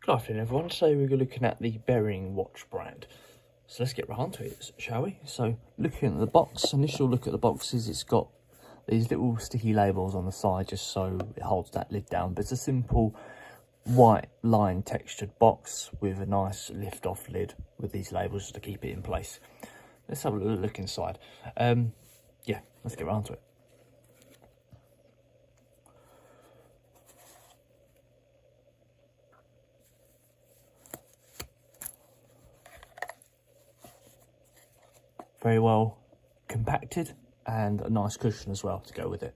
Good afternoon everyone, so we're looking at the Bering watch brand. So let's get right onto it, shall we? So looking at the box, initial look at the boxes, it's got these little sticky labels on the side just so it holds that lid down. But it's a simple white line textured box with a nice lift off lid with these labels to keep it in place. Let's have a little look inside. Yeah, let's get right onto it. Very well compacted and a nice cushion as well to go with it.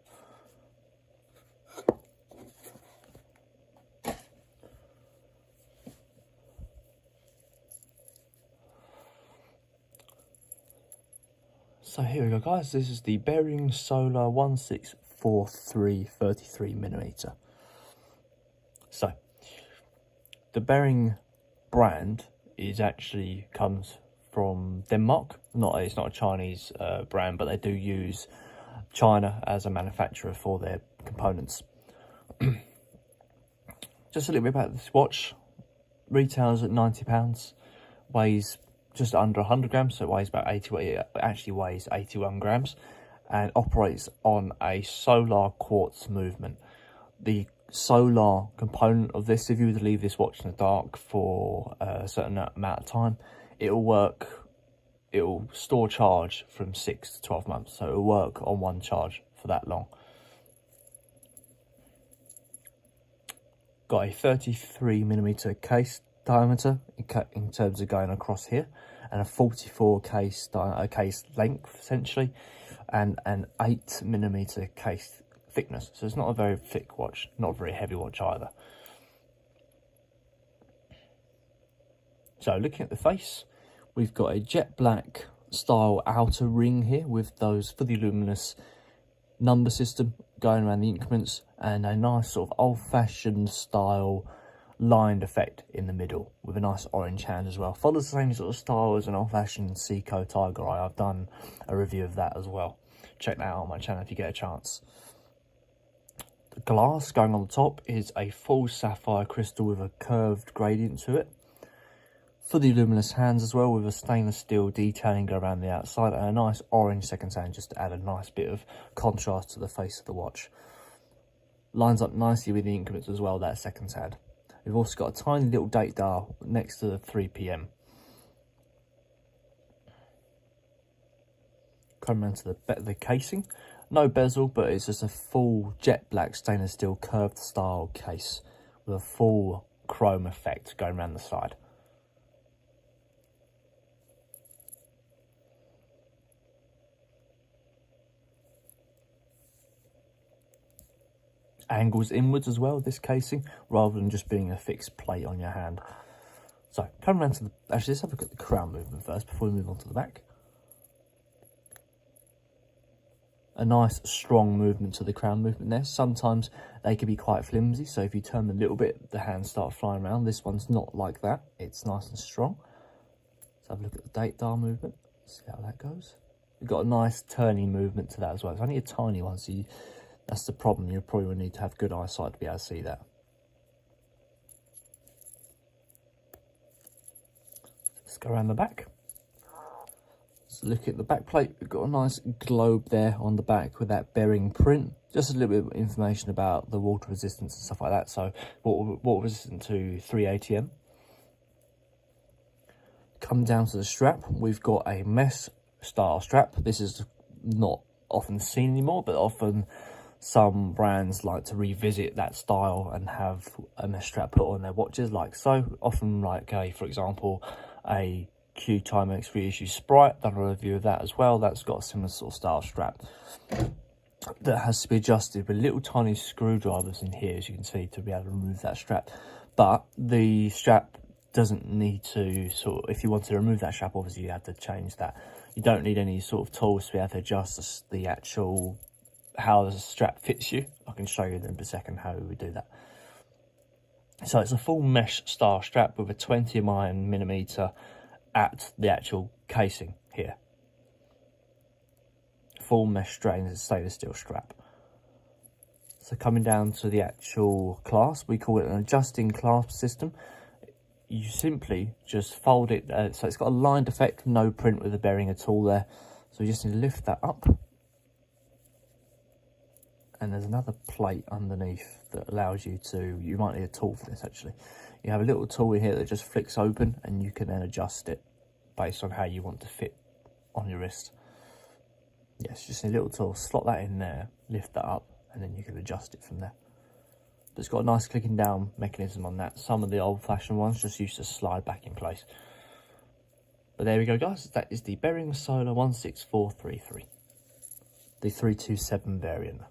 So here we go guys, this is the Bering Solar 1643 33mm. So the Bering brand comes from Denmark. It's not a Chinese brand, but they do use China as a manufacturer for their components. Just a little bit about this watch. Retails at £90, weighs just under 100 grams, so it weighs about 80. It actually weighs 81 grams, and operates on a solar quartz movement. The solar component of this, if you were to leave this watch in the dark for a certain amount of time, it'll store charge from 6 to 12 months. So it'll work on one charge for that long. Got a 33mm case diameter in terms of going across here, and a 44 case length essentially, and an 8mm case thickness. So it's not a very thick watch, not a very heavy watch either. So looking at the face, we've got a jet black style outer ring here with those fully luminous number system going around the increments, and a nice sort of old-fashioned style lined effect in the middle with a nice orange hand as well. Follows the same sort of style as an old-fashioned Seiko Tiger Eye. I've done a review of that as well. Check that out on my channel if you get a chance. The glass going on the top is a full sapphire crystal with a curved gradient to it. Fully luminous hands as well, with a stainless steel detailing around the outside, and a nice orange second hand just to add a nice bit of contrast to the face of the watch. Lines up nicely with the increments as well, that second hand. We've also got a tiny little date dial next to the 3 PM. Coming around to the casing, no bezel, but it's just a full jet black stainless steel curved style case with a full chrome effect going around the side. Angles inwards as well, this casing, rather than just being a fixed plate on your hand. So coming around to the, actually let's have a look at the crown movement first before we move on to the back. A nice strong movement to the crown movement there. Sometimes they can be quite flimsy, so if you turn them a little bit, the hands start flying around. This one's not like that, it's nice and strong. Let's have a look at the date dial movement, see how that goes. We've got a nice turning movement to that as well. It's only a tiny one, so that's the problem. You probably will need to have good eyesight to be able to see that. Let's go around the back. So look at the back plate. We've got a nice globe there on the back with that Bering print. Just a little bit of information about the water resistance and stuff like that. So water resistant to 3 ATM. Come down to the strap. We've got a mesh style strap. This is not often seen anymore, but often some brands like to revisit that style and have a mesh strap put on their watches, like so. Often like for example, a Q Timex reissue Sprite, done a review of that as well. That's got a similar sort of style strap that has to be adjusted with little tiny screwdrivers in here, as you can see, to be able to remove that strap. But the strap doesn't need to if you want to remove that strap, obviously you have to change that. You don't need any sort of tools to be able to adjust the actual how the strap fits you. I can show you in a second how we do that. So it's a full mesh style strap with a 20mm at the actual casing here. Full mesh stainless steel strap. So coming down to the actual clasp, we call it an adjusting clasp system. you simply just fold it, so it's got a lined effect, no print with the bearing at all there. So you just need to lift that up. And there's another plate underneath that allows you to, you might need a tool for this actually. You have a little tool in here that just flicks open, and you can then adjust it based on how you want to fit on your wrist. Yes, just a little tool, slot that in there, lift that up, and then you can adjust it from there. But it's got a nice clicking down mechanism on that. Some of the old-fashioned ones just used to slide back in place. But there we go, guys. That is the Bering Solar 16433, the 327 variant.